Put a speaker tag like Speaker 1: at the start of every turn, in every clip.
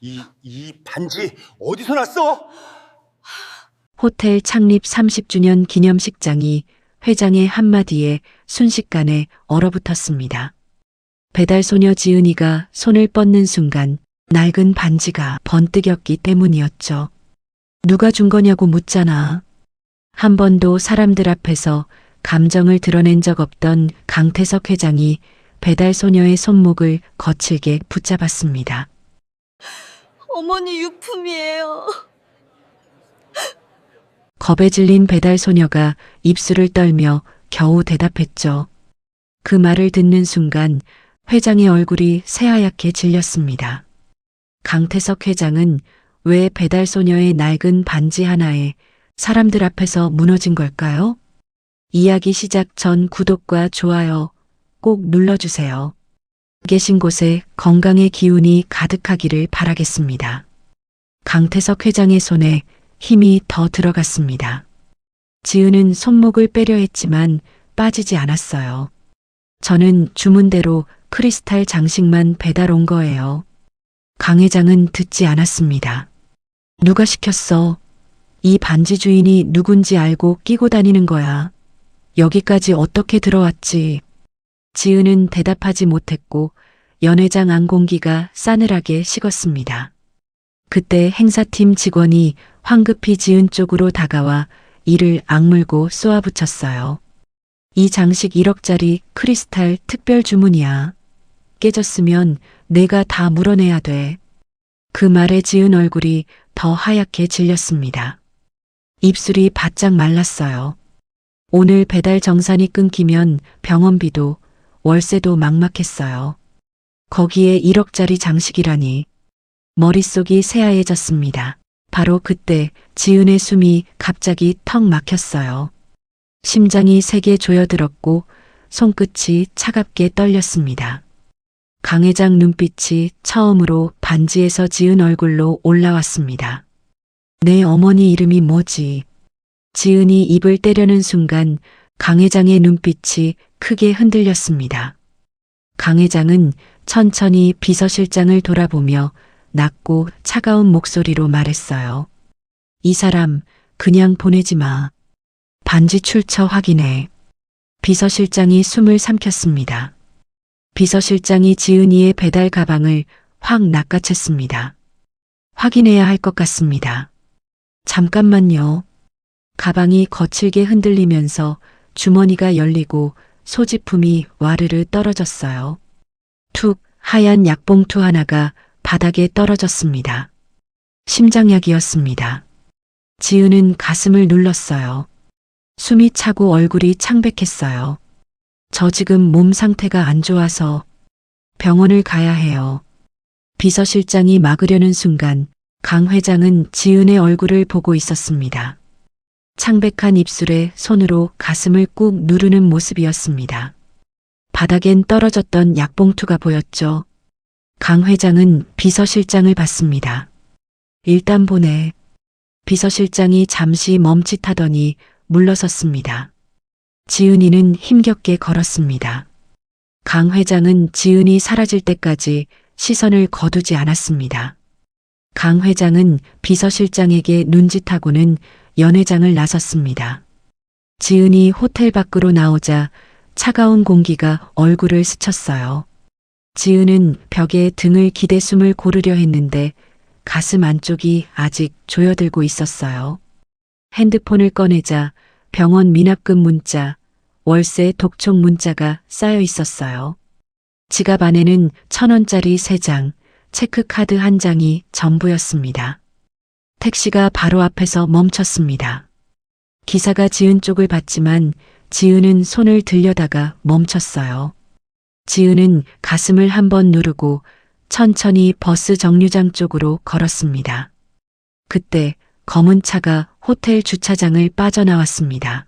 Speaker 1: 이 반지 어디서 났어?
Speaker 2: 호텔 창립 30주년 기념식장이 회장의 한마디에 순식간에 얼어붙었습니다. 배달소녀 지은이가 손을 뻗는 순간 낡은 반지가 번뜩였기 때문이었죠. 누가 준 거냐고 묻잖아. 한 번도 사람들 앞에서 감정을 드러낸 적 없던 강태석 회장이 배달소녀의 손목을 거칠게 붙잡았습니다.
Speaker 3: 어머니 유품이에요.
Speaker 2: 겁에 질린 배달소녀가 입술을 떨며 겨우 대답했죠. 그 말을 듣는 순간 회장의 얼굴이 새하얗게 질렸습니다. 강태석 회장은 왜 배달소녀의 낡은 반지 하나에 사람들 앞에서 무너진 걸까요? 이야기 시작 전 구독과 좋아요 꼭 눌러주세요. 계신 곳에 건강의 기운이 가득하기를 바라겠습니다. 강태석 회장의 손에 힘이 더 들어갔습니다. 지은은 손목을 빼려 했지만 빠지지 않았어요. 저는 주문대로 크리스탈 장식만 배달 온 거예요. 강 회장은 듣지 않았습니다. 누가 시켰어? 이 반지 주인이 누군지 알고 끼고 다니는 거야. 여기까지 어떻게 들어왔지? 지은은 대답하지 못했고 연회장 안공기가 싸늘하게 식었습니다. 그때 행사팀 직원이 황급히 지은 쪽으로 다가와 이를 악물고 쏘아붙였어요. 이 장식 1억짜리 크리스탈 특별 주문이야. 깨졌으면 내가 다 물어내야 돼. 그 말에 지은 얼굴이 더 하얗게 질렸습니다. 입술이 바짝 말랐어요. 오늘 배달 정산이 끊기면 병원비도 월세도 막막했어요. 거기에 1억짜리 장식이라니. 머릿속이 새하얘졌습니다. 바로 그때 지은의 숨이 갑자기 턱 막혔어요. 심장이 세게 조여들었고 손끝이 차갑게 떨렸습니다. 강 회장 눈빛이 처음으로 반지에서 지은 얼굴로 올라왔습니다. 내 어머니 이름이 뭐지? 지은이 입을 떼려는 순간 강 회장의 눈빛이 크게 흔들렸습니다. 강 회장은 천천히 비서실장을 돌아보며 낮고 차가운 목소리로 말했어요. 이 사람 그냥 보내지 마. 반지 출처 확인해. 비서실장이 숨을 삼켰습니다. 비서실장이 지은이의 배달 가방을 확 낚아챘습니다. 확인해야 할 것 같습니다. 잠깐만요. 가방이 거칠게 흔들리면서 주머니가 열리고 소지품이 와르르 떨어졌어요. 툭 하얀 약봉투 하나가 바닥에 떨어졌습니다. 심장약이었습니다. 지은은 가슴을 눌렀어요. 숨이 차고 얼굴이 창백했어요. 저 지금 몸 상태가 안 좋아서 병원을 가야 해요. 비서실장이 막으려는 순간 강 회장은 지은의 얼굴을 보고 있었습니다. 창백한 입술에 손으로 가슴을 꾹 누르는 모습이었습니다. 바닥엔 떨어졌던 약봉투가 보였죠. 강 회장은 비서실장을 봤습니다. 일단 보내. 비서실장이 잠시 멈칫하더니 물러섰습니다. 지은이는 힘겹게 걸었습니다. 강 회장은 지은이 사라질 때까지 시선을 거두지 않았습니다. 강 회장은 비서실장에게 눈짓하고는 연회장을 나섰습니다. 지은이 호텔 밖으로 나오자 차가운 공기가 얼굴을 스쳤어요. 지은은 벽에 등을 기대 숨을 고르려 했는데 가슴 안쪽이 아직 조여들고 있었어요. 핸드폰을 꺼내자 병원 미납금 문자, 월세 독촉 문자가 쌓여 있었어요. 지갑 안에는 1,000원짜리 3장, 체크카드 1장이 전부였습니다. 택시가 바로 앞에서 멈췄습니다. 기사가 지은 쪽을 봤지만 지은은 손을 들려다가 멈췄어요. 지은은 가슴을 한번 누르고 천천히 버스 정류장 쪽으로 걸었습니다. 그때 검은 차가 호텔 주차장을 빠져나왔습니다.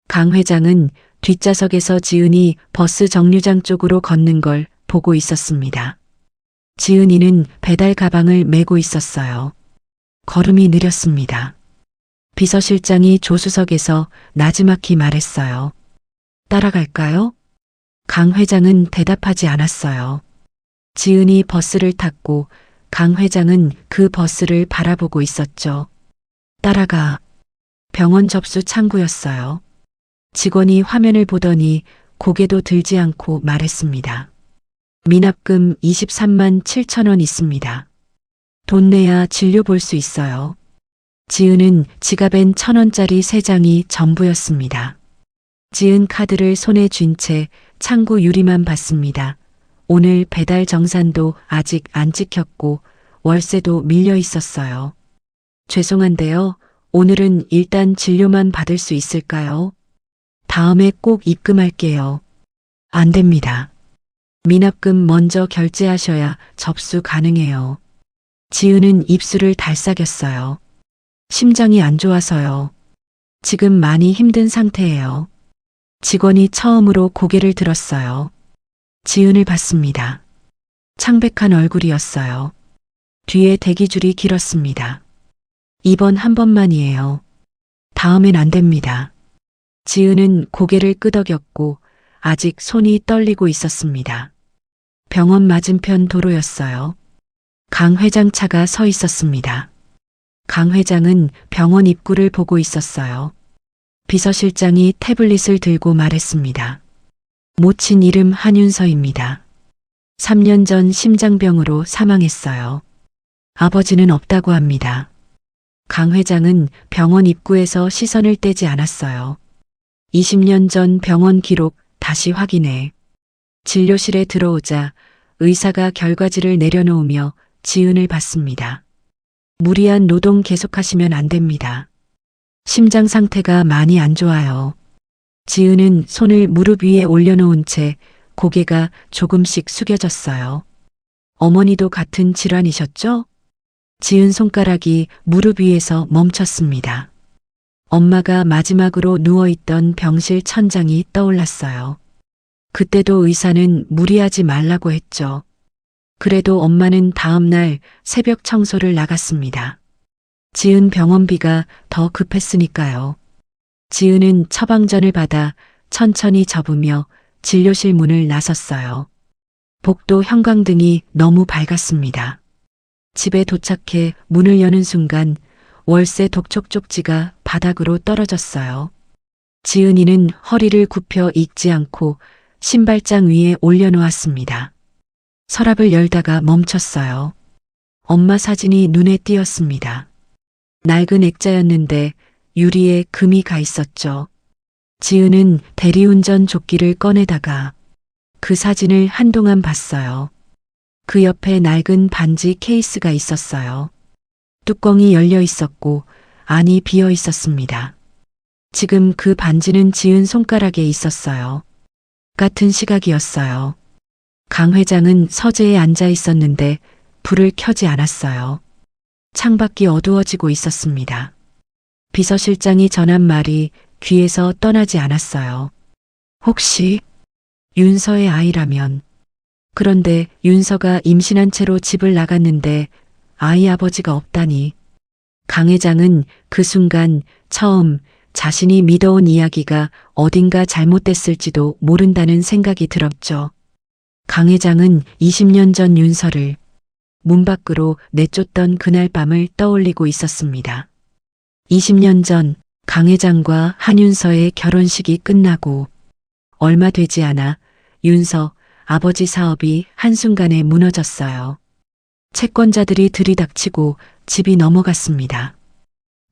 Speaker 2: 강 회장은 뒷좌석에서 지은이 버스 정류장 쪽으로 걷는 걸 보고 있었습니다. 지은이는 배달 가방을 메고 있었어요. 걸음이 느렸습니다. 비서실장이 조수석에서 나지막히 말했어요. 따라갈까요? 강 회장은 대답하지 않았어요. 지은이 버스를 탔고 강 회장은 그 버스를 바라보고 있었죠. 따라가. 병원 접수 창구였어요. 직원이 화면을 보더니 고개도 들지 않고 말했습니다. 미납금 23만 7천 원 있습니다. 돈 내야 진료 볼 수 있어요. 지은은 지갑엔 1,000원짜리 3장이 전부였습니다. 지은 카드를 손에 쥔 채 창구 유리만 봤습니다. 오늘 배달 정산도 아직 안 찍혔고 월세도 밀려 있었어요. 죄송한데요. 오늘은 일단 진료만 받을 수 있을까요? 다음에 꼭 입금할게요. 안 됩니다. 미납금 먼저 결제하셔야 접수 가능해요. 지은은 입술을 달싹였어요. 심장이 안 좋아서요. 지금 많이 힘든 상태예요. 직원이 처음으로 고개를 들었어요. 지은을 봤습니다. 창백한 얼굴이었어요. 뒤에 대기줄이 길었습니다. 이번 한 번만이에요. 다음엔 안 됩니다. 지은은 고개를 끄덕였고 아직 손이 떨리고 있었습니다. 병원 맞은편 도로였어요. 강 회장 차가 서 있었습니다. 강 회장은 병원 입구를 보고 있었어요. 비서실장이 태블릿을 들고 말했습니다. 모친 이름 한윤서입니다. 3년 전 심장병으로 사망했어요. 아버지는 없다고 합니다. 강 회장은 병원 입구에서 시선을 떼지 않았어요. 20년 전 병원 기록 다시 확인해. 진료실에 들어오자 의사가 결과지를 내려놓으며 지은을 봤습니다. 무리한 노동 계속하시면 안 됩니다. 심장 상태가 많이 안 좋아요. 지은은 손을 무릎 위에 올려놓은 채 고개가 조금씩 숙여졌어요. 어머니도 같은 질환이셨죠? 지은 손가락이 무릎 위에서 멈췄습니다. 엄마가 마지막으로 누워있던 병실 천장이 떠올랐어요. 그때도 의사는 무리하지 말라고 했죠. 그래도 엄마는 다음날 새벽 청소를 나갔습니다. 지은 병원비가 더 급했으니까요. 지은은 처방전을 받아 천천히 접으며 진료실 문을 나섰어요. 복도 형광등이 너무 밝았습니다. 집에 도착해 문을 여는 순간 월세 독촉 쪽지가 바닥으로 떨어졌어요. 지은이는 허리를 굽혀 읽지 않고 신발장 위에 올려놓았습니다. 서랍을 열다가 멈췄어요. 엄마 사진이 눈에 띄었습니다. 낡은 액자였는데 유리에 금이 가 있었죠. 지은은 대리운전 조끼를 꺼내다가 그 사진을 한동안 봤어요. 그 옆에 낡은 반지 케이스가 있었어요. 뚜껑이 열려 있었고 안이 비어 있었습니다. 지금 그 반지는 지은 손가락에 있었어요. 같은 시각이었어요. 강 회장은 서재에 앉아 있었는데 불을 켜지 않았어요. 창밖이 어두워지고 있었습니다. 비서실장이 전한 말이 귀에서 떠나지 않았어요. 혹시 윤서의 아이라면. 그런데 윤서가 임신한 채로 집을 나갔는데 아이 아버지가 없다니. 강 회장은 그 순간 처음 자신이 믿어온 이야기가 어딘가 잘못됐을지도 모른다는 생각이 들었죠. 강 회장은 20년 전 윤서를 문 밖으로 내쫓던 그날 밤을 떠올리고 있었습니다. 20년 전 강 회장과 한윤서의 결혼식이 끝나고 얼마 되지 않아 윤서 아버지 사업이 한순간에 무너졌어요. 채권자들이 들이닥치고 집이 넘어갔습니다.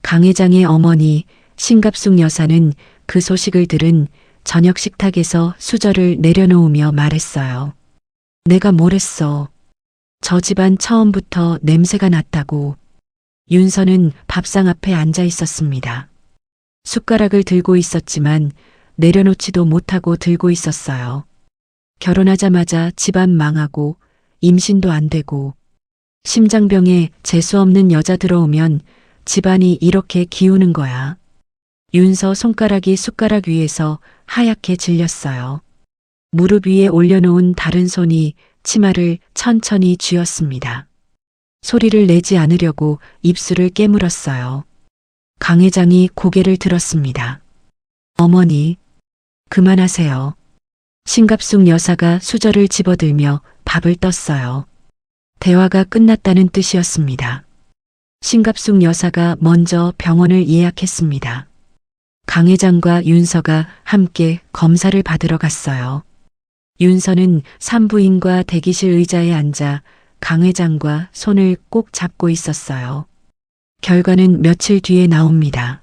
Speaker 2: 강 회장의 어머니 신갑숙 여사는 그 소식을 들은 저녁 식탁에서 수저를 내려놓으며 말했어요. 내가 뭘 했어. 저 집안 처음부터 냄새가 났다고. 윤서는 밥상 앞에 앉아 있었습니다. 숟가락을 들고 있었지만 내려놓지도 못하고 들고 있었어요. 결혼하자마자 집안 망하고 임신도 안 되고 심장병에 재수없는 여자 들어오면 집안이 이렇게 기우는 거야. 윤서 손가락이 숟가락 위에서 하얗게 질렸어요. 무릎 위에 올려놓은 다른 손이 치마를 천천히 쥐었습니다. 소리를 내지 않으려고 입술을 깨물었어요. 강 회장이 고개를 들었습니다. 어머니, 그만하세요. 신갑숙 여사가 수저를 집어들며 밥을 떴어요. 대화가 끝났다는 뜻이었습니다. 신갑숙 여사가 먼저 병원을 예약했습니다. 강 회장과 윤서가 함께 검사를 받으러 갔어요. 윤서는 산부인과 대기실 의자에 앉아 강 회장과 손을 꼭 잡고 있었어요. 결과는 며칠 뒤에 나옵니다.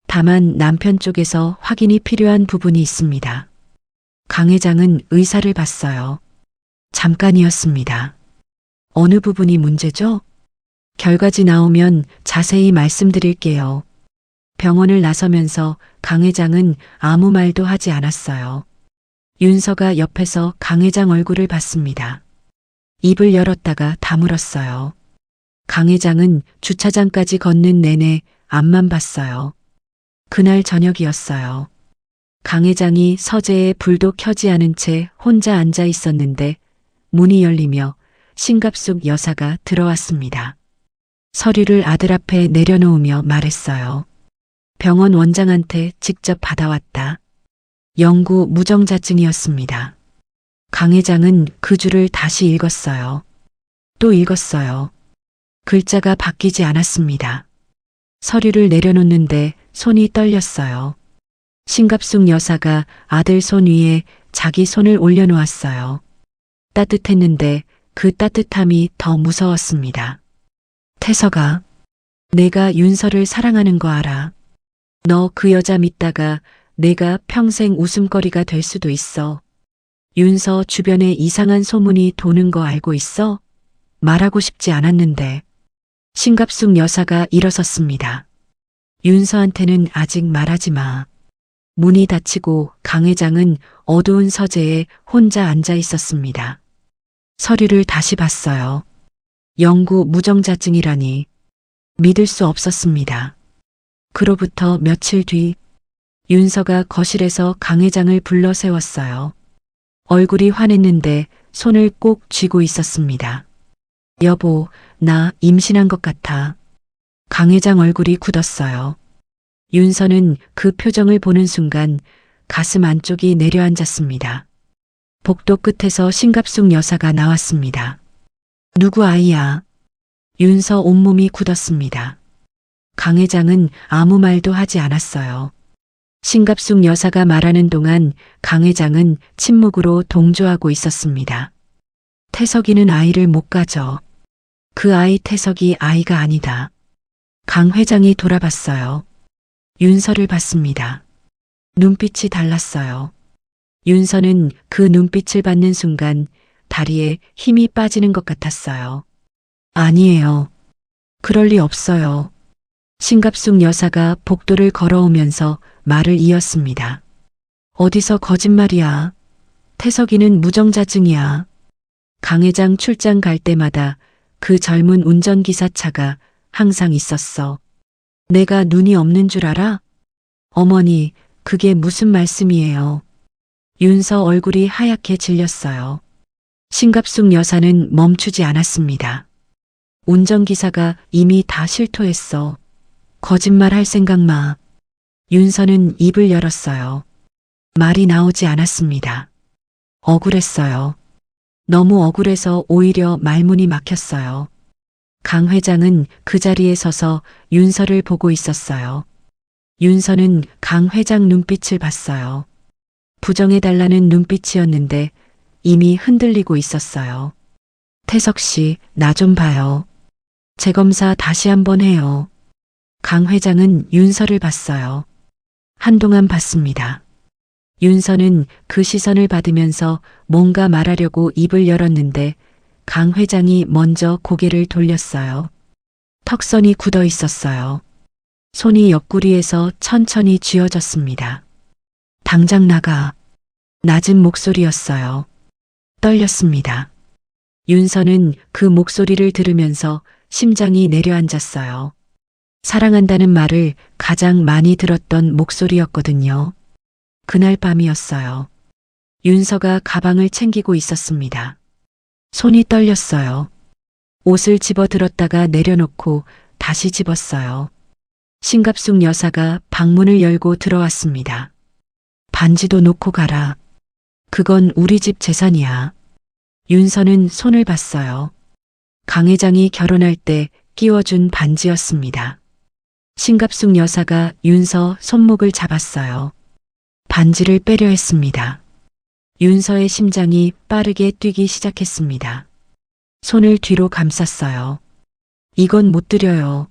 Speaker 2: 다만 남편 쪽에서 확인이 필요한 부분이 있습니다. 강 회장은 의사를 봤어요. 잠깐이었습니다. 어느 부분이 문제죠? 결과지 나오면 자세히 말씀드릴게요. 병원을 나서면서 강 회장은 아무 말도 하지 않았어요. 윤서가 옆에서 강 회장 얼굴을 봤습니다. 입을 열었다가 다물었어요. 강 회장은 주차장까지 걷는 내내 앞만 봤어요. 그날 저녁이었어요. 강 회장이 서재에 불도 켜지 않은 채 혼자 앉아 있었는데 문이 열리며 신갑숙 여사가 들어왔습니다. 서류를 아들 앞에 내려놓으며 말했어요. 병원 원장한테 직접 받아왔다. 영구 무정자증이었습니다. 강 회장은 그 줄을 다시 읽었어요. 또 읽었어요. 글자가 바뀌지 않았습니다. 서류를 내려놓는데 손이 떨렸어요. 신갑숙 여사가 아들 손 위에 자기 손을 올려놓았어요. 따뜻했는데 그 따뜻함이 더 무서웠습니다. 태석아, 내가 윤서를 사랑하는 거 알아. 너 그 여자 믿다가 내가 평생 웃음거리가 될 수도 있어. 윤서 주변에 이상한 소문이 도는 거 알고 있어? 말하고 싶지 않았는데. 신갑숙 여사가 일어섰습니다. 윤서한테는 아직 말하지 마. 문이 닫히고 강 회장은 어두운 서재에 혼자 앉아 있었습니다. 서류를 다시 봤어요. 영구 무정자증이라니 믿을 수 없었습니다. 그로부터 며칠 뒤 윤서가 거실에서 강 회장을 불러 세웠어요. 얼굴이 환했는데 손을 꼭 쥐고 있었습니다. 여보, 나 임신한 것 같아. 강 회장 얼굴이 굳었어요. 윤서는 그 표정을 보는 순간 가슴 안쪽이 내려앉았습니다. 복도 끝에서 신갑숙 여사가 나왔습니다. 누구 아이야? 윤서 온몸이 굳었습니다. 강 회장은 아무 말도 하지 않았어요. 신갑숙 여사가 말하는 동안 강 회장은 침묵으로 동조하고 있었습니다. 태석이는 아이를 못 가져. 그 아이 태석이 아이가 아니다. 강 회장이 돌아봤어요. 윤서를 봤습니다. 눈빛이 달랐어요. 윤서는 그 눈빛을 받는 순간 다리에 힘이 빠지는 것 같았어요. 아니에요. 그럴 리 없어요. 신갑숙 여사가 복도를 걸어오면서 말을 이었습니다. 어디서 거짓말이야. 태석이는 무정자증이야. 강 회장 출장 갈 때마다 그 젊은 운전기사 차가 항상 있었어. 내가 눈이 없는 줄 알아? 어머니, 그게 무슨 말씀이에요? 윤서 얼굴이 하얗게 질렸어요. 신갑숙 여사는 멈추지 않았습니다. 운전기사가 이미 다 실토했어. 거짓말 할 생각 마. 윤서는 입을 열었어요. 말이 나오지 않았습니다. 억울했어요. 너무 억울해서 오히려 말문이 막혔어요. 강 회장은 그 자리에 서서 윤서를 보고 있었어요. 윤서는 강 회장 눈빛을 봤어요. 부정해달라는 눈빛이었는데 이미 흔들리고 있었어요. 태석 씨, 나 좀 봐요. 재검사 다시 한번 해요. 강 회장은 윤서를 봤어요. 한동안 봤습니다. 윤서는 그 시선을 받으면서 뭔가 말하려고 입을 열었는데 강 회장이 먼저 고개를 돌렸어요. 턱선이 굳어 있었어요. 손이 옆구리에서 천천히 쥐어졌습니다. 당장 나가. 낮은 목소리였어요. 떨렸습니다. 윤서는 그 목소리를 들으면서 심장이 내려앉았어요. 사랑한다는 말을 가장 많이 들었던 목소리였거든요. 그날 밤이었어요. 윤서가 가방을 챙기고 있었습니다. 손이 떨렸어요. 옷을 집어들었다가 내려놓고 다시 집었어요. 신갑숙 여사가 방문을 열고 들어왔습니다. 반지도 놓고 가라. 그건 우리 집 재산이야. 윤서는 손을 봤어요. 강 회장이 결혼할 때 끼워준 반지였습니다. 신갑숙 여사가 윤서 손목을 잡았어요. 반지를 빼려 했습니다. 윤서의 심장이 빠르게 뛰기 시작했습니다. 손을 뒤로 감쌌어요. 이건 못 드려요.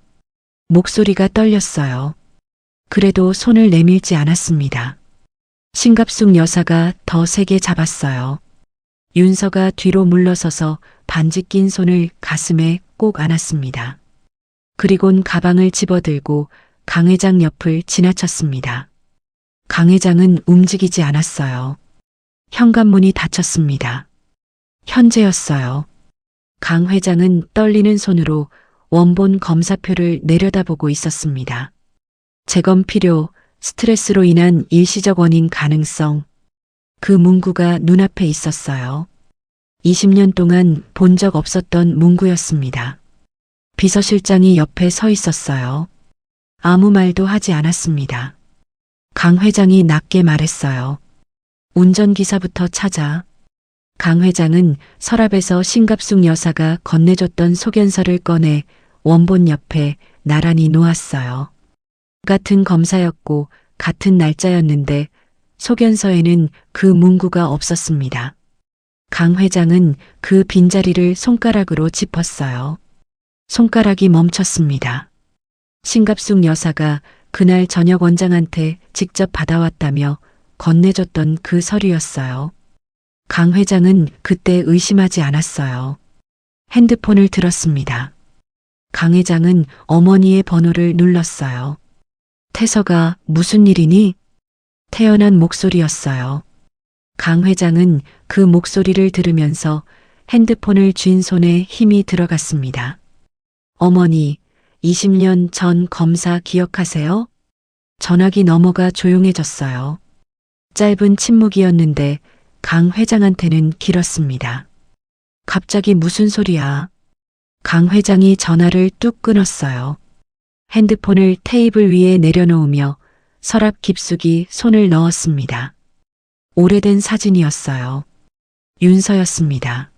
Speaker 2: 목소리가 떨렸어요. 그래도 손을 내밀지 않았습니다. 신갑숙 여사가 더 세게 잡았어요. 윤서가 뒤로 물러서서 반지 낀 손을 가슴에 꼭 안았습니다. 그리곤 가방을 집어들고 강 회장 옆을 지나쳤습니다. 강 회장은 움직이지 않았어요. 현관문이 닫혔습니다. 현재였어요. 강 회장은 떨리는 손으로 원본 검사표를 내려다보고 있었습니다. 재검 필요, 스트레스로 인한 일시적 원인 가능성. 그 문구가 눈앞에 있었어요. 20년 동안 본 적 없었던 문구였습니다. 비서실장이 옆에 서 있었어요. 아무 말도 하지 않았습니다. 강 회장이 낮게 말했어요. 운전기사부터 찾아. 강 회장은 서랍에서 신갑숙 여사가 건네줬던 소견서를 꺼내 원본 옆에 나란히 놓았어요. 같은 검사였고 같은 날짜였는데 소견서에는 그 문구가 없었습니다. 강 회장은 그 빈자리를 손가락으로 짚었어요. 손가락이 멈췄습니다. 신갑숙 여사가 그날 저녁 원장한테 직접 받아왔다며 건네줬던 그 서류였어요. 강 회장은 그때 의심하지 않았어요. 핸드폰을 들었습니다. 강 회장은 어머니의 번호를 눌렀어요. 태서가 무슨 일이니? 태연한 목소리였어요. 강 회장은 그 목소리를 들으면서 핸드폰을 쥔 손에 힘이 들어갔습니다. 어머니, 20년 전 검사 기억하세요? 전화기 넘어가 조용해졌어요. 짧은 침묵이었는데 강 회장한테는 길었습니다. 갑자기 무슨 소리야? 강 회장이 전화를 뚝 끊었어요. 핸드폰을 테이블 위에 내려놓으며 서랍 깊숙이 손을 넣었습니다. 오래된 사진이었어요. 윤서였습니다.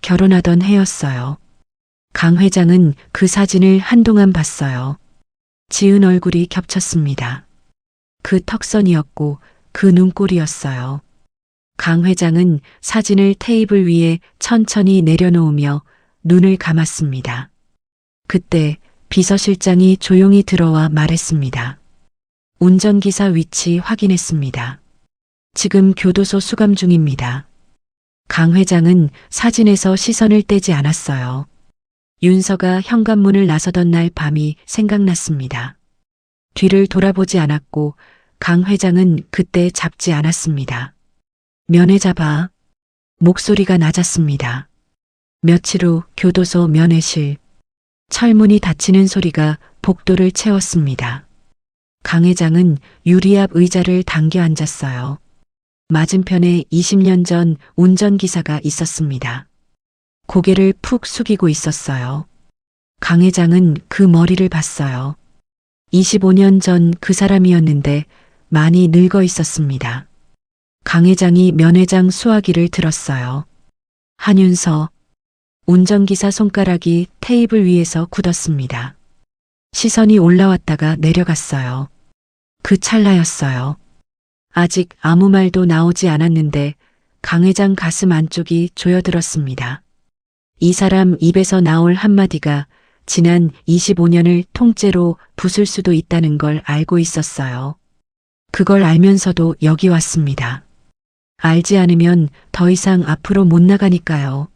Speaker 2: 결혼하던 해였어요. 강 회장은 그 사진을 한동안 봤어요. 지은 얼굴이 겹쳤습니다. 그 턱선이었고 그 눈꼬리였어요. 강 회장은 사진을 테이블 위에 천천히 내려놓으며 눈을 감았습니다. 그때 비서실장이 조용히 들어와 말했습니다. 운전기사 위치 확인했습니다. 지금 교도소 수감 중입니다. 강 회장은 사진에서 시선을 떼지 않았어요. 윤서가 현관문을 나서던 날 밤이 생각났습니다. 뒤를 돌아보지 않았고 강 회장은 그때 잡지 않았습니다. 면회 잡아. 목소리가 낮았습니다. 며칠 후 교도소 면회실. 철문이 닫히는 소리가 복도를 채웠습니다. 강 회장은 유리 앞 의자를 당겨 앉았어요. 맞은편에 20년 전 운전기사가 있었습니다. 고개를 푹 숙이고 있었어요. 강 회장은 그 머리를 봤어요. 25년 전 그 사람이었는데 많이 늙어 있었습니다. 강 회장이 면회장 수화기를 들었어요. 한윤서. 운전기사 손가락이 테이블 위에서 굳었습니다. 시선이 올라왔다가 내려갔어요. 그 찰나였어요. 아직 아무 말도 나오지 않았는데 강 회장 가슴 안쪽이 조여들었습니다. 이 사람 입에서 나올 한마디가 지난 25년을 통째로 부술 수도 있다는 걸 알고 있었어요. 그걸 알면서도 여기 왔습니다. 알지 않으면 더 이상 앞으로 못 나가니까요.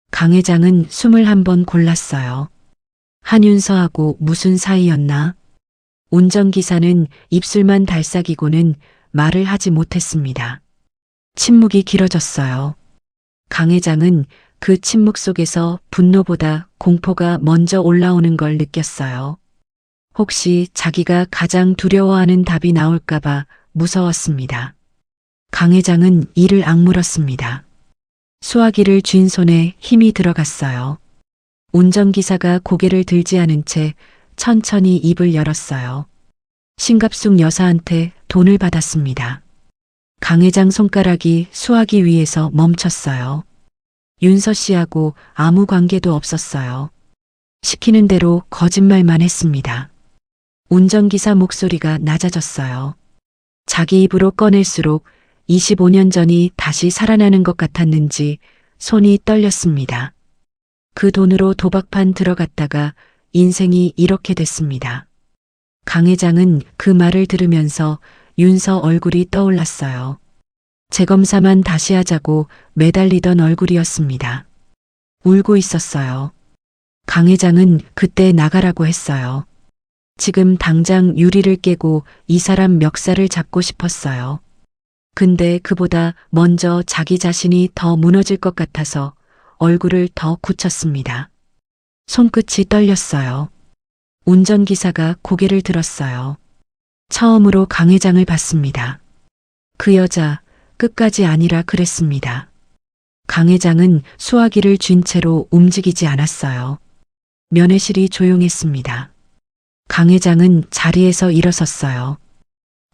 Speaker 2: 강 회장은 숨을 한번 골랐어요. 한윤서하고 무슨 사이였나? 운전기사는 입술만 달싹이고는 말을 하지 못했습니다. 침묵이 길어졌어요. 강 회장은 그 침묵 속에서 분노보다 공포가 먼저 올라오는 걸 느꼈어요. 혹시 자기가 가장 두려워하는 답이 나올까봐 무서웠습니다. 강 회장은 이를 악물었습니다. 수화기를 쥔 손에 힘이 들어갔어요. 운전기사가 고개를 들지 않은 채 천천히 입을 열었어요. 신갑숙 여사한테 돈을 받았습니다. 강 회장 손가락이 수화기 위에서 멈췄어요. 윤서 씨하고 아무 관계도 없었어요. 시키는 대로 거짓말만 했습니다. 운전기사 목소리가 낮아졌어요. 자기 입으로 꺼낼수록 25년 전이 다시 살아나는 것 같았는지 손이 떨렸습니다. 그 돈으로 도박판 들어갔다가 인생이 이렇게 됐습니다. 강 회장은 그 말을 들으면서 윤서 얼굴이 떠올랐어요. 재검사만 다시 하자고 매달리던 얼굴이었습니다. 울고 있었어요. 강 회장은 그때 나가라고 했어요. 지금 당장 유리를 깨고 이 사람 멱살을 잡고 싶었어요. 근데 그보다 먼저 자기 자신이 더 무너질 것 같아서 얼굴을 더 굳혔습니다. 손끝이 떨렸어요. 운전기사가 고개를 들었어요. 처음으로 강 회장을 봤습니다. 그 여자 끝까지 아니라 그랬습니다. 강 회장은 수화기를 쥔 채로 움직이지 않았어요. 면회실이 조용했습니다. 강 회장은 자리에서 일어섰어요.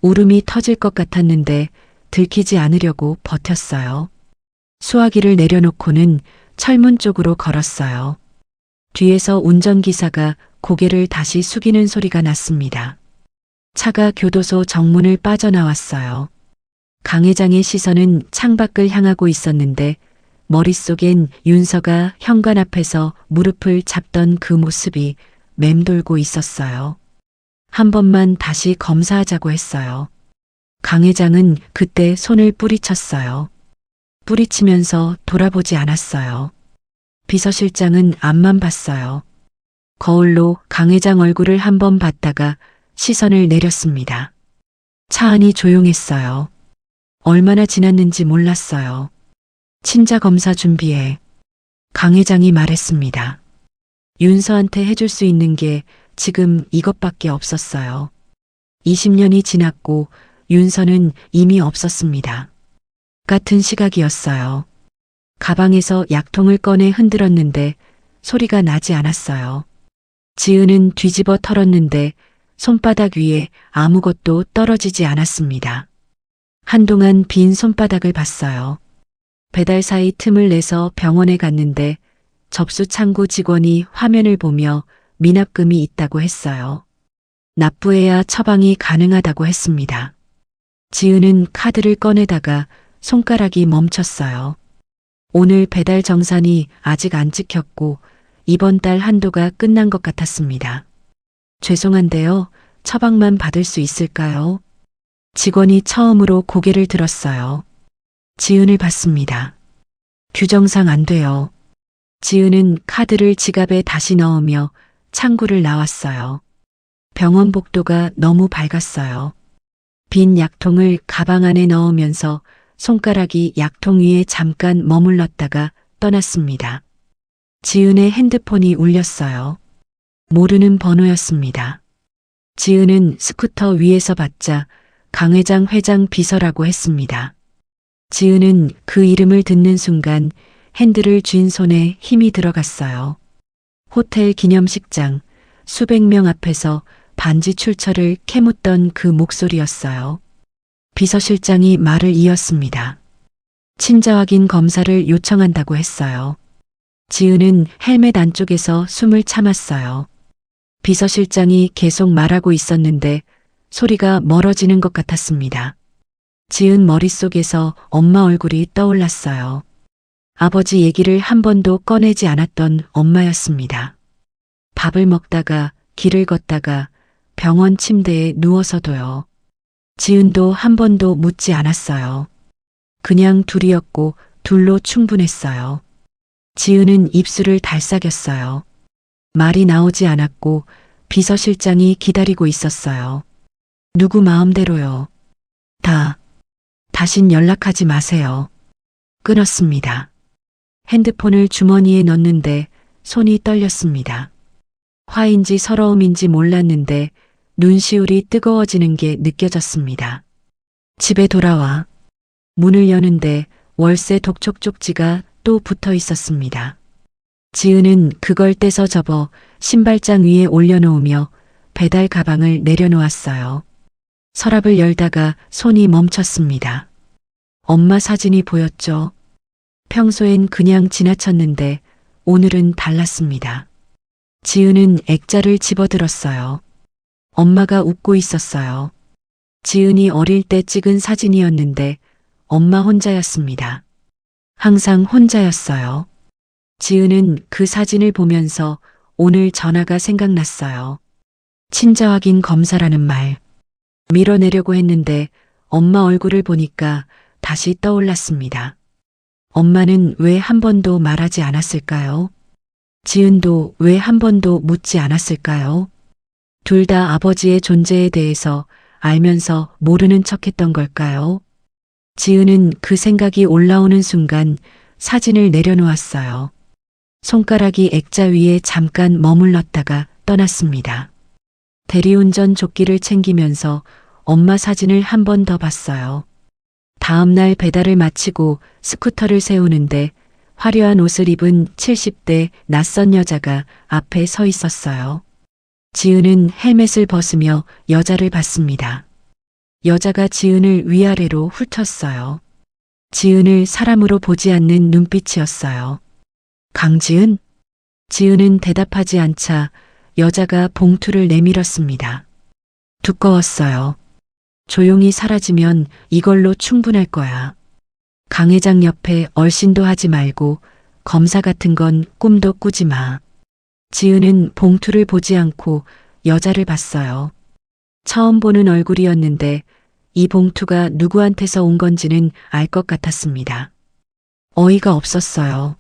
Speaker 2: 울음이 터질 것 같았는데 들키지 않으려고 버텼어요. 수화기를 내려놓고는 철문 쪽으로 걸었어요. 뒤에서 운전기사가 고개를 다시 숙이는 소리가 났습니다. 차가 교도소 정문을 빠져나왔어요. 강 회장의 시선은 창밖을 향하고 있었는데 머릿속엔 윤서가 현관 앞에서 무릎을 잡던 그 모습이 맴돌고 있었어요. 한 번만 다시 검사하자고 했어요. 강 회장은 그때 손을 뿌리쳤어요. 뿌리치면서 돌아보지 않았어요. 비서실장은 앞만 봤어요. 거울로 강 회장 얼굴을 한 번 봤다가 시선을 내렸습니다. 차 안이 조용했어요. 얼마나 지났는지 몰랐어요. 친자 검사 준비해. 강 회장이 말했습니다. 윤서한테 해줄 수 있는 게 지금 이것밖에 없었어요. 20년이 지났고 윤서는 이미 없었습니다. 같은 시각이었어요. 가방에서 약통을 꺼내 흔들었는데 소리가 나지 않았어요. 지은은 뒤집어 털었는데 손바닥 위에 아무것도 떨어지지 않았습니다. 한동안 빈 손바닥을 봤어요. 배달사이 틈을 내서 병원에 갔는데 접수 창구 직원이 화면을 보며 미납금이 있다고 했어요. 납부해야 처방이 가능하다고 했습니다. 지은은 카드를 꺼내다가 손가락이 멈췄어요. 오늘 배달 정산이 아직 안 찍혔고 이번 달 한도가 끝난 것 같았습니다. 죄송한데요. 처방만 받을 수 있을까요? 직원이 처음으로 고개를 들었어요. 지은을 봤습니다. 규정상 안 돼요. 지은은 카드를 지갑에 다시 넣으며 창구를 나왔어요. 병원 복도가 너무 밝았어요. 빈 약통을 가방 안에 넣으면서 손가락이 약통 위에 잠깐 머물렀다가 떠났습니다. 지은의 핸드폰이 울렸어요. 모르는 번호였습니다. 지은은 스쿠터 위에서 받자 강 회장 회장 비서라고 했습니다. 지은은 그 이름을 듣는 순간 핸들을 쥔 손에 힘이 들어갔어요. 호텔 기념식장 수백 명 앞에서 반지 출처를 캐묻던 그 목소리였어요. 비서실장이 말을 이었습니다. 친자 확인 검사를 요청한다고 했어요. 지은은 헬멧 안쪽에서 숨을 참았어요. 비서실장이 계속 말하고 있었는데 소리가 멀어지는 것 같았습니다. 지은 머릿속에서 엄마 얼굴이 떠올랐어요. 아버지 얘기를 한 번도 꺼내지 않았던 엄마였습니다. 밥을 먹다가 길을 걷다가 병원 침대에 누워서도요. 지은도 한 번도 묻지 않았어요. 그냥 둘이었고 둘로 충분했어요. 지은은 입술을 달싹였어요. 말이 나오지 않았고 비서실장이 기다리고 있었어요. 누구 마음대로요. 다신 연락하지 마세요. 끊었습니다. 핸드폰을 주머니에 넣는데 손이 떨렸습니다. 화인지 서러움인지 몰랐는데 눈시울이 뜨거워지는 게 느껴졌습니다. 집에 돌아와 문을 여는데 월세 독촉 쪽지가 또 붙어 있었습니다. 지은은 그걸 떼서 접어 신발장 위에 올려놓으며 배달 가방을 내려놓았어요. 서랍을 열다가 손이 멈췄습니다. 엄마 사진이 보였죠. 평소엔 그냥 지나쳤는데 오늘은 달랐습니다. 지은은 액자를 집어들었어요. 엄마가 웃고 있었어요. 지은이 어릴 때 찍은 사진이었는데 엄마 혼자였습니다. 항상 혼자였어요. 지은은 그 사진을 보면서 오늘 전화가 생각났어요. 친자 확인 검사라는 말. 밀어내려고 했는데 엄마 얼굴을 보니까 다시 떠올랐습니다. 엄마는 왜 한 번도 말하지 않았을까요? 지은도 왜 한 번도 묻지 않았을까요? 둘 다 아버지의 존재에 대해서 알면서 모르는 척했던 걸까요? 지은은 그 생각이 올라오는 순간 사진을 내려놓았어요. 손가락이 액자 위에 잠깐 머물렀다가 떠났습니다. 대리운전 조끼를 챙기면서 엄마 사진을 한 번 더 봤어요. 다음 날 배달을 마치고 스쿠터를 세우는데 화려한 옷을 입은 70대 낯선 여자가 앞에 서 있었어요. 지은은 헬멧을 벗으며 여자를 봤습니다. 여자가 지은을 위아래로 훑었어요. 지은을 사람으로 보지 않는 눈빛이었어요. 강지은? 지은은 대답하지 않자 여자가 봉투를 내밀었습니다. 두꺼웠어요. 조용히 사라지면 이걸로 충분할 거야. 강 회장 옆에 얼씬도 하지 말고 검사 같은 건 꿈도 꾸지 마. 지은은 봉투를 보지 않고 여자를 봤어요. 처음 보는 얼굴이었는데 이 봉투가 누구한테서 온 건지는 알 것 같았습니다. 어이가 없었어요.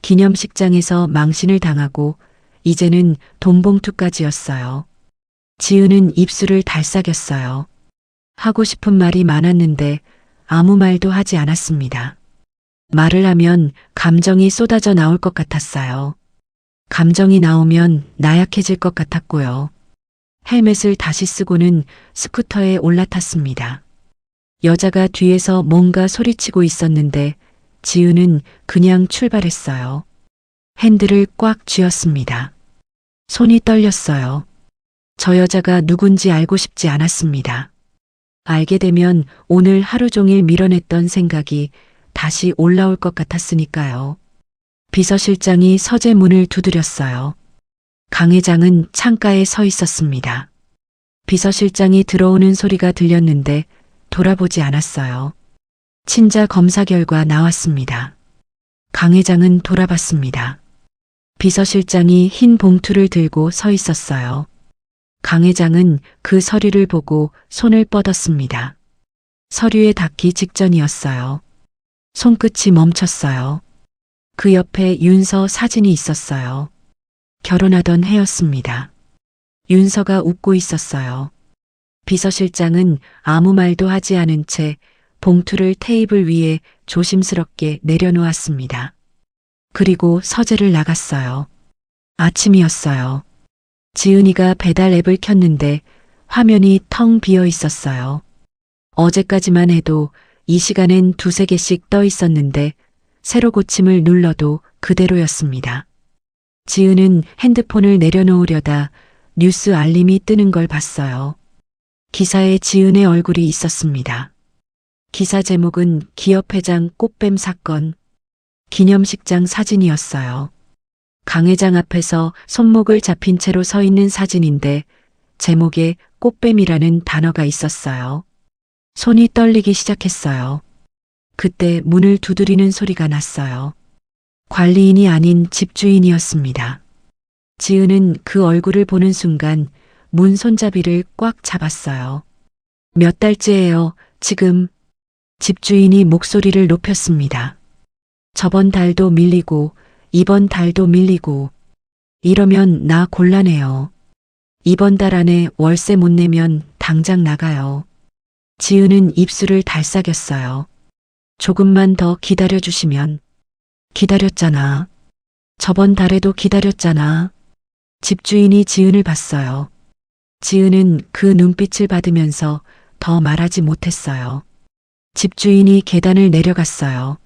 Speaker 2: 기념식장에서 망신을 당하고 이제는 돈 봉투까지였어요. 지은은 입술을 달싹였어요. 하고 싶은 말이 많았는데 아무 말도 하지 않았습니다. 말을 하면 감정이 쏟아져 나올 것 같았어요. 감정이 나오면 나약해질 것 같았고요. 헬멧을 다시 쓰고는 스쿠터에 올라탔습니다. 여자가 뒤에서 뭔가 소리치고 있었는데 지은은 그냥 출발했어요. 핸들을 꽉 쥐었습니다. 손이 떨렸어요. 저 여자가 누군지 알고 싶지 않았습니다. 알게 되면 오늘 하루 종일 밀어냈던 생각이 다시 올라올 것 같았으니까요. 비서실장이 서재 문을 두드렸어요. 강 회장은 창가에 서 있었습니다. 비서실장이 들어오는 소리가 들렸는데 돌아보지 않았어요. 친자 검사 결과 나왔습니다. 강 회장은 돌아봤습니다. 비서실장이 흰 봉투를 들고 서 있었어요. 강 회장은 그 서류를 보고 손을 뻗었습니다. 서류에 닿기 직전이었어요. 손끝이 멈췄어요. 그 옆에 윤서 사진이 있었어요. 결혼하던 해였습니다. 윤서가 웃고 있었어요. 비서실장은 아무 말도 하지 않은 채 봉투를 테이블 위에 조심스럽게 내려놓았습니다. 그리고 서재를 나갔어요. 아침이었어요. 지은이가 배달 앱을 켰는데 화면이 텅 비어 있었어요. 어제까지만 해도 이 시간엔 두세 개씩 떠 있었는데 새로 고침을 눌러도 그대로였습니다. 지은은 핸드폰을 내려놓으려다 뉴스 알림이 뜨는 걸 봤어요. 기사에 지은의 얼굴이 있었습니다. 기사 제목은 기업회장 꽃뱀 사건, 기념식장 사진이었어요. 강 회장 앞에서 손목을 잡힌 채로 서 있는 사진인데 제목에 꽃뱀이라는 단어가 있었어요. 손이 떨리기 시작했어요. 그때 문을 두드리는 소리가 났어요. 관리인이 아닌 집주인이었습니다. 지은은 그 얼굴을 보는 순간 문 손잡이를 꽉 잡았어요. 몇 달째예요, 지금. 집주인이 목소리를 높였습니다. 저번 달도 밀리고 이번 달도 밀리고 이러면 나 곤란해요. 이번 달 안에 월세 못 내면 당장 나가요. 지은은 입술을 달싹였어요. 조금만 더 기다려주시면. 기다렸잖아. 저번 달에도 기다렸잖아. 집주인이 지은을 봤어요. 지은은 그 눈빛을 받으면서 더 말하지 못했어요. 집주인이 계단을 내려갔어요.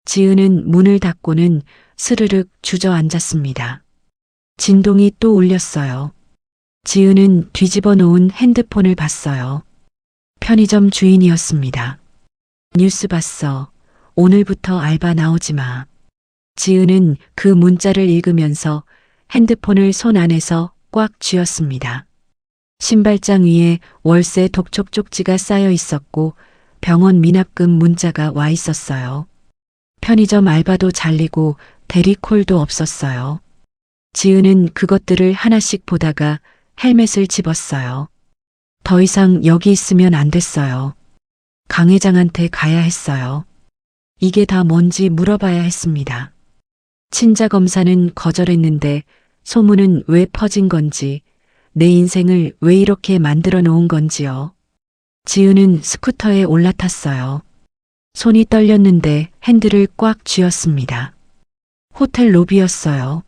Speaker 2: 지은은 문을 닫고는 스르륵 주저앉았습니다. 진동이 또 울렸어요. 지은은 뒤집어 놓은 핸드폰을 봤어요. 편의점 주인이었습니다. 뉴스 봤어. 오늘부터 알바 나오지 마. 지은은 그 문자를 읽으면서 핸드폰을 손 안에서 꽉 쥐었습니다. 신발장 위에 월세 독촉 쪽지가 쌓여 있었고 병원 미납금 문자가 와 있었어요. 편의점 알바도 잘리고 대리콜도 없었어요. 지은은 그것들을 하나씩 보다가 헬멧을 집었어요. 더 이상 여기 있으면 안 됐어요. 강 회장한테 가야 했어요. 이게 다 뭔지 물어봐야 했습니다. 친자 검사는 거절했는데 소문은 왜 퍼진 건지, 내 인생을 왜 이렇게 만들어 놓은 건지요. 지은은 스쿠터에 올라탔어요. 손이 떨렸는데 핸들을 꽉 쥐었습니다. 호텔 로비였어요.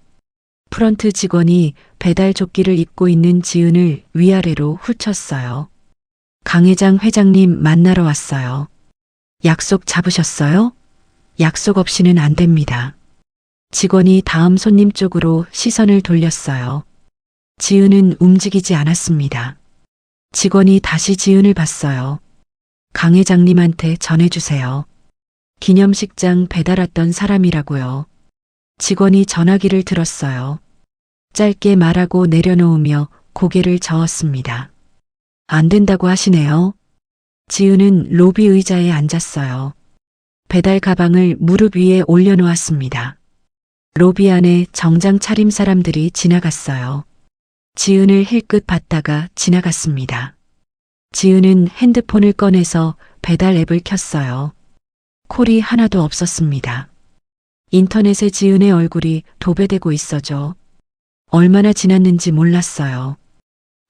Speaker 2: 프런트 직원이 배달 조끼를 입고 있는 지은을 위아래로 훑쳤어요. 강 회장님 만나러 왔어요. 약속 잡으셨어요? 약속 없이는 안 됩니다. 직원이 다음 손님 쪽으로 시선을 돌렸어요. 지은은 움직이지 않았습니다. 직원이 다시 지은을 봤어요. 강 회장님한테 전해주세요. 기념식장 배달 왔던 사람이라고요. 직원이 전화기를 들었어요. 짧게 말하고 내려놓으며 고개를 저었습니다. 안 된다고 하시네요. 지은은 로비 의자에 앉았어요. 배달 가방을 무릎 위에 올려놓았습니다. 로비 안에 정장 차림 사람들이 지나갔어요. 지은을 힐끗 봤다가 지나갔습니다. 지은은 핸드폰을 꺼내서 배달 앱을 켰어요. 콜이 하나도 없었습니다. 인터넷에 지은의 얼굴이 도배되고 있어죠. 얼마나 지났는지 몰랐어요.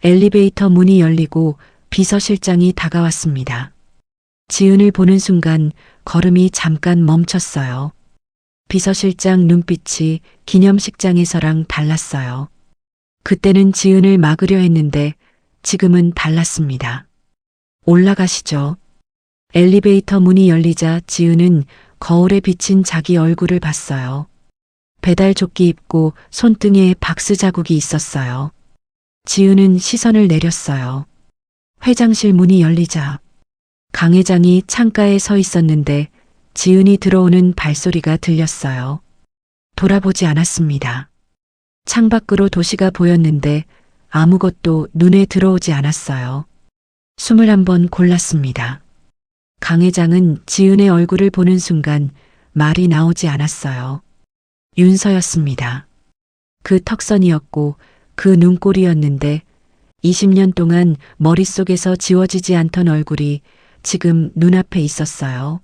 Speaker 2: 엘리베이터 문이 열리고 비서실장이 다가왔습니다. 지은을 보는 순간 걸음이 잠깐 멈췄어요. 비서실장 눈빛이 기념식장에서랑 달랐어요. 그때는 지은을 막으려 했는데 지금은 달랐습니다. 올라가시죠. 엘리베이터 문이 열리자 지은은 거울에 비친 자기 얼굴을 봤어요. 배달 조끼 입고 손등에 박스 자국이 있었어요. 지은은 시선을 내렸어요. 회장실 문이 열리자 강 회장이 창가에 서 있었는데 지은이 들어오는 발소리가 들렸어요. 돌아보지 않았습니다. 창밖으로 도시가 보였는데 아무것도 눈에 들어오지 않았어요. 숨을 한번 골랐습니다. 강 회장은 지은의 얼굴을 보는 순간 말이 나오지 않았어요. 윤서였습니다. 그 턱선이었고 그 눈꼬리였는데 20년 동안 머릿속에서 지워지지 않던 얼굴이 지금 눈앞에 있었어요.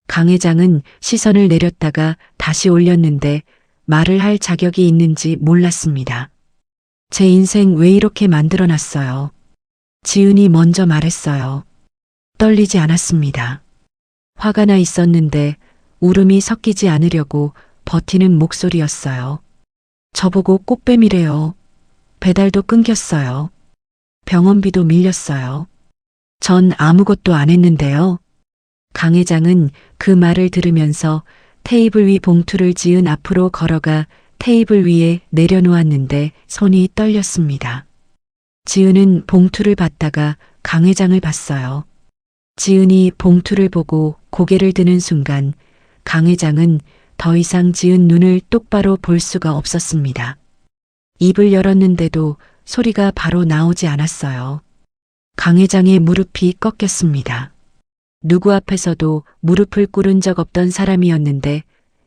Speaker 2: 강 회장은 시선을 내렸다가 다시 올렸는데 말을 할 자격이 있는지 몰랐습니다. 제 인생 왜 이렇게 만들어놨어요? 지은이 먼저 말했어요. 떨리지 않았습니다. 화가 나 있었는데 울음이 섞이지 않으려고 버티는 목소리였어요. 저보고 꽃뱀이래요. 배달도 끊겼어요. 병원비도 밀렸어요. 전 아무것도 안 했는데요. 강 회장은 그 말을 들으면서 테이블 위 봉투를 지은 앞으로 걸어가 테이블 위에 내려놓았는데 손이 떨렸습니다. 지은은 봉투를 받다가 강 회장을 봤어요. 지은이 봉투를 보고 고개를 드는 순간 강 회장은 더 이상 지은 눈을 똑바로 볼 수가 없었습니다. 입을 열었는데도 소리가 바로 나오지 않았어요. 강 회장의 무릎이 꺾였습니다. 누구 앞에서도 무릎을 꿇은 적 없던 사람이었는데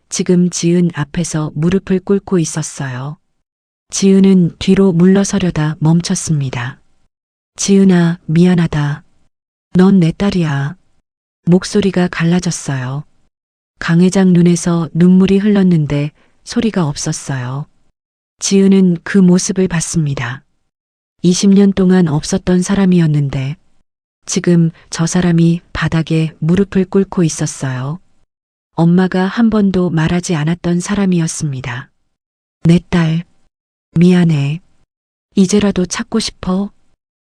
Speaker 2: 지금 지은 앞에서 무릎을 꿇고 있었어요. 지은은 뒤로 물러서려다 멈췄습니다. 지은아, 미안하다. 넌 내 딸이야. 목소리가 갈라졌어요. 강 회장 눈에서 눈물이 흘렀는데 소리가 없었어요. 지은은 그 모습을 봤습니다. 20년 동안 없었던 사람이었는데 지금 저 사람이 바닥에 무릎을 꿇고 있었어요. 엄마가 한 번도 말하지 않았던 사람이었습니다. 내 딸, 미안해. 이제라도 찾고 싶어.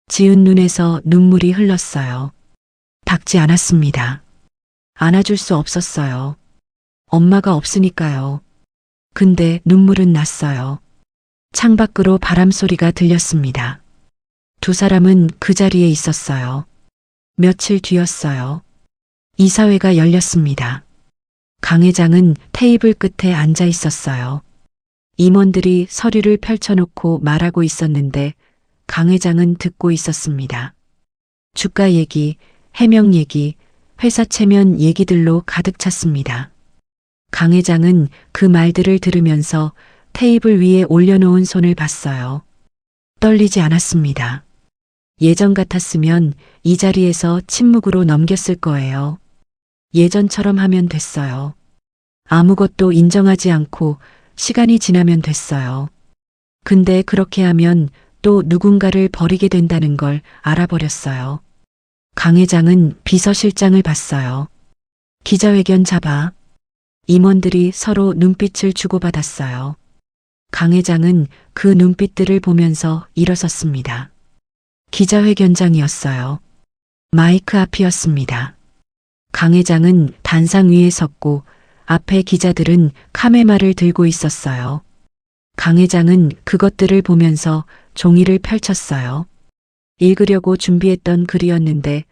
Speaker 2: 지은 눈에서 눈물이 흘렀어요. 닦지 않았습니다. 안아줄 수 없었어요. 엄마가 없으니까요. 근데 눈물은 났어요. 창밖으로 바람소리가 들렸습니다. 두 사람은 그 자리에 있었어요. 며칠 뒤였어요. 이사회가 열렸습니다. 강 회장은 테이블 끝에 앉아 있었어요. 임원들이 서류를 펼쳐놓고 말하고 있었는데 강 회장은 듣고 있었습니다. 주가 얘기, 해명 얘기, 회사 체면 얘기들로 가득 찼습니다. 강 회장은 그 말들을 들으면서 테이블 위에 올려놓은 손을 봤어요. 떨리지 않았습니다. 예전 같았으면 이 자리에서 침묵으로 넘겼을 거예요. 예전처럼 하면 됐어요. 아무것도 인정하지 않고 시간이 지나면 됐어요. 근데 그렇게 하면 또 누군가를 버리게 된다는 걸 알아버렸어요. 강 회장은 비서실장을 봤어요. 기자회견 잡아. 임원들이 서로 눈빛을 주고받았어요. 강 회장은 그 눈빛들을 보면서 일어섰습니다. 기자회견장이었어요. 마이크 앞이었습니다. 강 회장은 단상 위에 섰고 앞에 기자들은 카메라를 들고 있었어요. 강 회장은 그것들을 보면서 종이를 펼쳤어요. 읽으려고 준비했던 글이었는데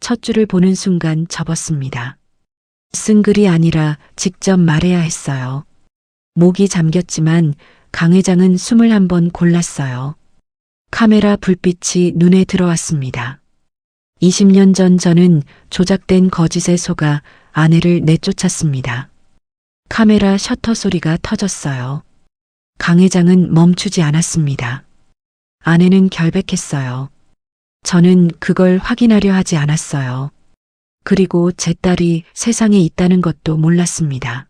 Speaker 2: 첫 줄을 보는 순간 접었습니다. 쓴 글이 아니라 직접 말해야 했어요. 목이 잠겼지만 강 회장은 숨을 한번 골랐어요. 카메라 불빛이 눈에 들어왔습니다. 20년 전 저는 조작된 거짓에 속아 아내를 내쫓았습니다. 카메라 셔터 소리가 터졌어요. 강 회장은 멈추지 않았습니다. 아내는 결백했어요. 저는 그걸 확인하려 하지 않았어요. 그리고 제 딸이 세상에 있다는 것도 몰랐습니다.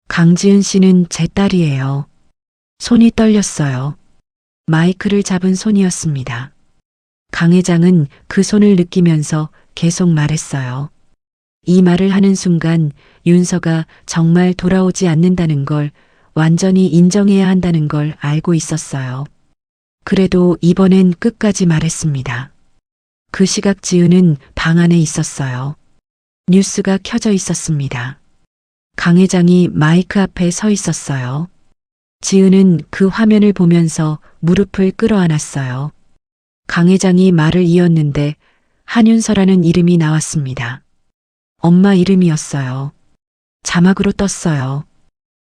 Speaker 2: 강지은 씨는 제 딸이에요. 손이 떨렸어요. 마이크를 잡은 손이었습니다. 강 회장은 그 손을 느끼면서 계속 말했어요. 이 말을 하는 순간 윤서가 정말 돌아오지 않는다는 걸 완전히 인정해야 한다는 걸 알고 있었어요. 그래도 이번엔 끝까지 말했습니다. 그 시각 지은은 방 안에 있었어요. 뉴스가 켜져 있었습니다. 강 회장이 마이크 앞에 서 있었어요. 지은은 그 화면을 보면서 무릎을 끌어안았어요. 강 회장이 말을 이었는데 한윤서라는 이름이 나왔습니다. 엄마 이름이었어요. 자막으로 떴어요.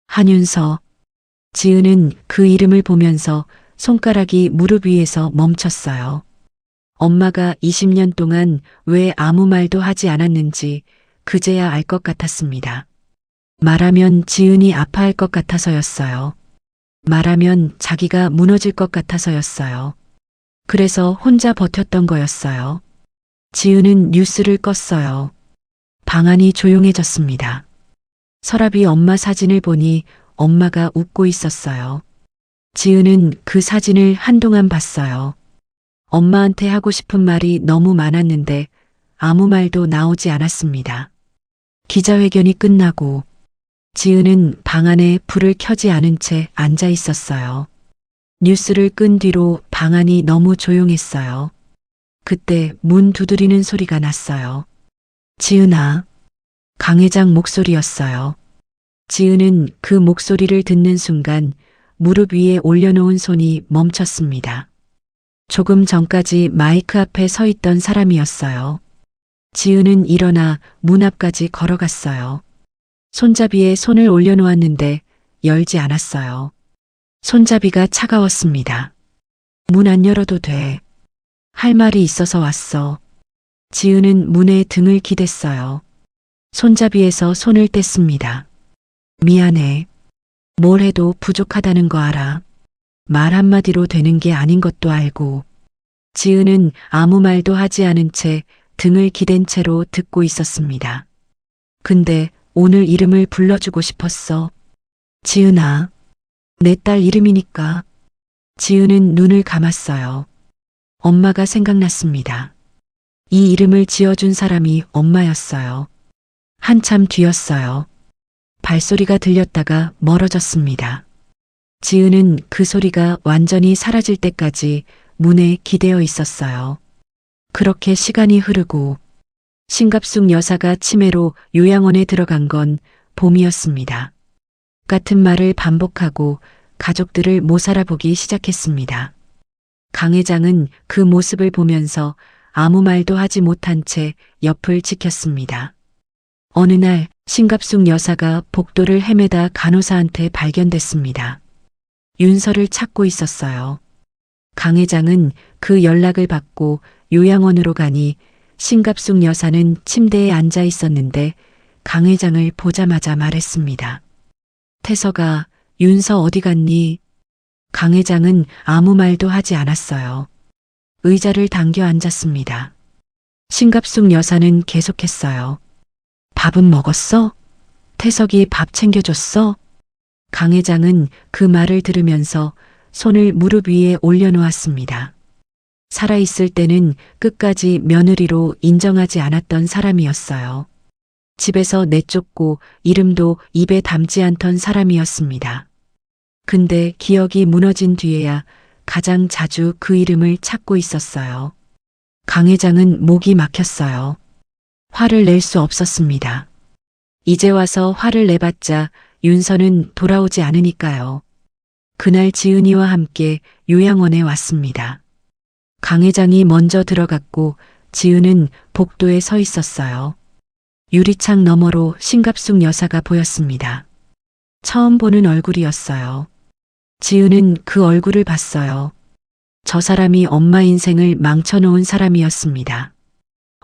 Speaker 2: 한윤서. 지은은 그 이름을 보면서 손가락이 무릎 위에서 멈췄어요. 엄마가 20년 동안 왜 아무 말도 하지 않았는지 그제야 알 것 같았습니다. 말하면 지은이 아파할 것 같아서였어요. 말하면 자기가 무너질 것 같아서였어요. 그래서 혼자 버텼던 거였어요. 지은은 뉴스를 껐어요. 방 안이 조용해졌습니다. 서랍이 엄마 사진을 보니 엄마가 웃고 있었어요. 지은은 그 사진을 한동안 봤어요. 엄마한테 하고 싶은 말이 너무 많았는데 아무 말도 나오지 않았습니다. 기자회견이 끝나고 지은은 방 안에 불을 켜지 않은 채 앉아 있었어요. 뉴스를 끈 뒤로 방 안이 너무 조용했어요. 그때 문 두드리는 소리가 났어요. 지은아. 강 회장 목소리였어요. 지은은 그 목소리를 듣는 순간 무릎 위에 올려놓은 손이 멈췄습니다. 조금 전까지 마이크 앞에 서 있던 사람이었어요. 지은은 일어나 문 앞까지 걸어갔어요. 손잡이에 손을 올려놓았는데 열지 않았어요. 손잡이가 차가웠습니다. 문 안 열어도 돼. 할 말이 있어서 왔어. 지은은 문에 등을 기댔어요. 손잡이에서 손을 뗐습니다. 미안해. 뭘 해도 부족하다는 거 알아. 말 한마디로 되는 게 아닌 것도 알고. 지은은 아무 말도 하지 않은 채 등을 기댄 채로 듣고 있었습니다. 근데 오늘 이름을 불러주고 싶었어. 지은아. 내 딸 이름이니까. 지은은 눈을 감았어요. 엄마가 생각났습니다. 이 이름을 지어준 사람이 엄마였어요. 한참 뒤였어요. 발소리가 들렸다가 멀어졌습니다. 지은은 그 소리가 완전히 사라질 때까지 문에 기대어 있었어요. 그렇게 시간이 흐르고 신갑숙 여사가 치매로 요양원에 들어간 건 봄이었습니다. 같은 말을 반복하고 가족들을 못 알아보기 시작했습니다. 강 회장은 그 모습을 보면서 아무 말도 하지 못한 채 옆을 지켰습니다. 어느 날 신갑숙 여사가 복도를 헤매다 간호사한테 발견됐습니다. 윤서를 찾고 있었어요. 강 회장은 그 연락을 받고 요양원으로 가니 신갑숙 여사는 침대에 앉아 있었는데 강 회장을 보자마자 말했습니다. 태서가 윤서 어디 갔니? 강 회장은 아무 말도 하지 않았어요. 의자를 당겨 앉았습니다. 신갑숙 여사는 계속했어요. 밥은 먹었어? 태석이 밥 챙겨줬어? 강 회장은 그 말을 들으면서 손을 무릎 위에 올려놓았습니다. 살아있을 때는 끝까지 며느리로 인정하지 않았던 사람이었어요. 집에서 내쫓고 이름도 입에 담지 않던 사람이었습니다. 근데 기억이 무너진 뒤에야 가장 자주 그 이름을 찾고 있었어요. 강 회장은 목이 막혔어요. 화를 낼 수 없었습니다. 이제 와서 화를 내봤자 윤서는 돌아오지 않으니까요. 그날 지은이와 함께 요양원에 왔습니다. 강 회장이 먼저 들어갔고 지은은 복도에 서 있었어요. 유리창 너머로 신갑숙 여사가 보였습니다. 처음 보는 얼굴이었어요. 지은은 그 얼굴을 봤어요. 저 사람이 엄마 인생을 망쳐놓은 사람이었습니다.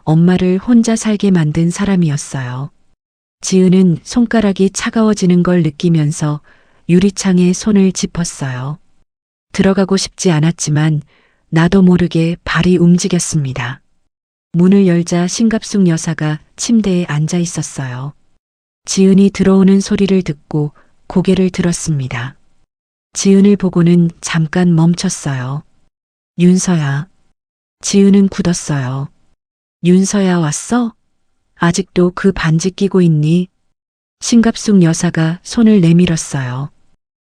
Speaker 2: 엄마를 혼자 살게 만든 사람이었어요. 지은은 손가락이 차가워지는 걸 느끼면서 유리창에 손을 짚었어요. 들어가고 싶지 않았지만 나도 모르게 발이 움직였습니다. 문을 열자 신갑숙 여사가 침대에 앉아 있었어요. 지은이 들어오는 소리를 듣고 고개를 들었습니다. 지은을 보고는 잠깐 멈췄어요. 윤서야. 지은은 굳었어요. 윤서야 왔어? 아직도 그 반지 끼고 있니? 신갑숙 여사가 손을 내밀었어요.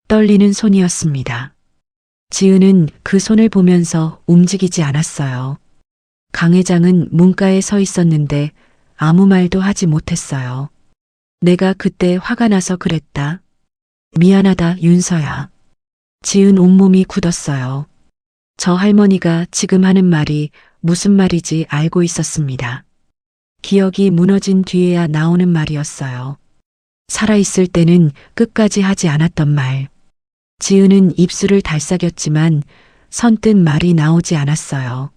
Speaker 2: 떨리는 손이었습니다. 지은은 그 손을 보면서 움직이지 않았어요. 강 회장은 문가에 서 있었는데 아무 말도 하지 못했어요. 내가 그때 화가 나서 그랬다. 미안하다, 윤서야. 지은 온몸이 굳었어요. 저 할머니가 지금 하는 말이 무슨 말인지 알고 있었습니다. 기억이 무너진 뒤에야 나오는 말이었어요. 살아있을 때는 끝까지 하지 않았던 말. 지은은 입술을 달싹였지만 선뜻 말이 나오지 않았어요.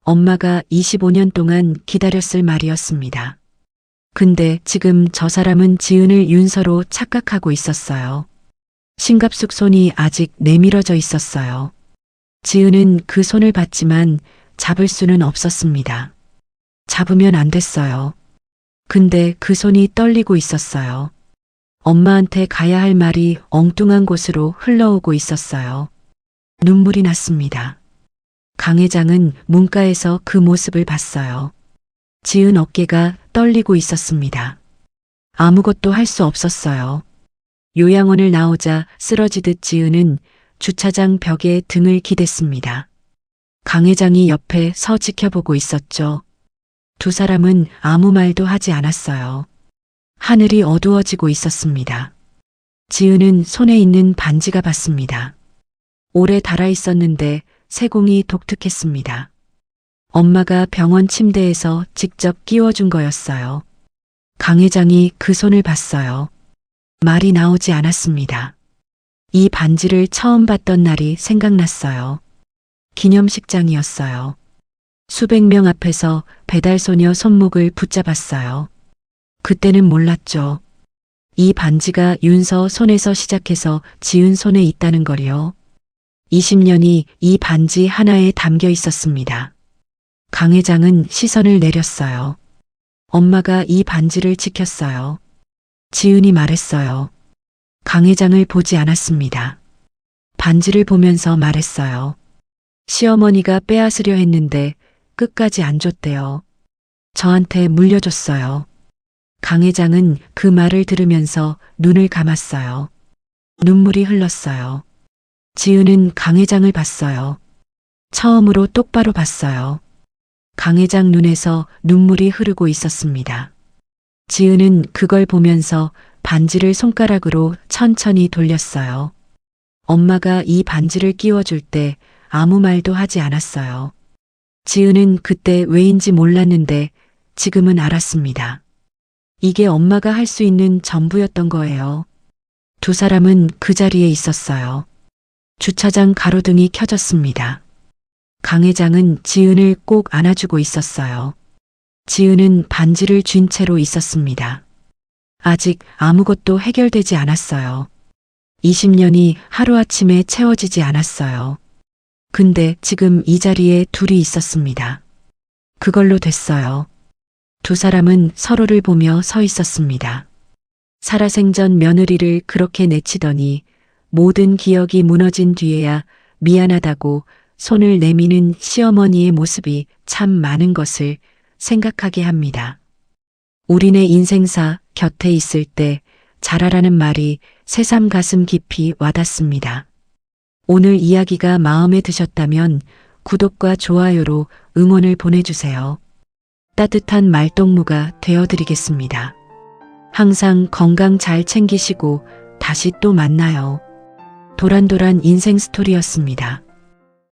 Speaker 2: 엄마가 25년 동안 기다렸을 말이었습니다. 근데 지금 저 사람은 지은을 윤서로 착각하고 있었어요. 신갑숙 손이 아직 내밀어져 있었어요. 지은은 그 손을 봤지만 잡을 수는 없었습니다. 잡으면 안 됐어요. 근데 그 손이 떨리고 있었어요. 엄마한테 가야 할 말이 엉뚱한 곳으로 흘러오고 있었어요. 눈물이 났습니다. 강 회장은 문가에서 그 모습을 봤어요. 지은 어깨가 떨리고 있었습니다. 아무것도 할 수 없었어요. 요양원을 나오자 쓰러지듯 지은은 주차장 벽에 등을 기댔습니다. 강 회장이 옆에 서 지켜보고 있었죠. 두 사람은 아무 말도 하지 않았어요. 하늘이 어두워지고 있었습니다. 지은은 손에 있는 반지가 봤습니다. 오래 달아 있었는데 세공이 독특했습니다. 엄마가 병원 침대에서 직접 끼워준 거였어요. 강 회장이 그 손을 봤어요. 말이 나오지 않았습니다. 이 반지를 처음 봤던 날이 생각났어요. 기념식장이었어요. 수백 명 앞에서 배달소녀 손목을 붙잡았어요. 그때는 몰랐죠. 이 반지가 윤서 손에서 시작해서 지은 손에 있다는 걸요. 20년이 이 반지 하나에 담겨 있었습니다. 강 회장은 시선을 내렸어요. 엄마가 이 반지를 지켰어요. 지은이 말했어요. 강 회장을 보지 않았습니다. 반지를 보면서 말했어요. 시어머니가 빼앗으려 했는데 끝까지 안 줬대요. 저한테 물려줬어요. 강 회장은 그 말을 들으면서 눈을 감았어요. 눈물이 흘렀어요. 지은은 강 회장을 봤어요. 처음으로 똑바로 봤어요. 강 회장 눈에서 눈물이 흐르고 있었습니다. 지은은 그걸 보면서 반지를 손가락으로 천천히 돌렸어요. 엄마가 이 반지를 끼워줄 때 아무 말도 하지 않았어요. 지은은 그때 왜인지 몰랐는데 지금은 알았습니다. 이게 엄마가 할 수 있는 전부였던 거예요. 두 사람은 그 자리에 있었어요. 주차장 가로등이 켜졌습니다. 강 회장은 지은을 꼭 안아주고 있었어요. 지은은 반지를 쥔 채로 있었습니다. 아직 아무것도 해결되지 않았어요. 20년이 하루아침에 채워지지 않았어요. 근데 지금 이 자리에 둘이 있었습니다. 그걸로 됐어요. 두 사람은 서로를 보며 서 있었습니다. 살아생전 며느리를 그렇게 내치더니 모든 기억이 무너진 뒤에야 미안하다고 손을 내미는 시어머니의 모습이 참 많은 것을 생각하게 합니다. 우리네 인생사 곁에 있을 때 잘하라는 말이 새삼 가슴 깊이 와닿습니다. 오늘 이야기가 마음에 드셨다면 구독과 좋아요로 응원을 보내주세요. 따뜻한 말동무가 되어드리겠습니다. 항상 건강 잘 챙기시고 다시 또 만나요. 도란도란 인생 스토리였습니다.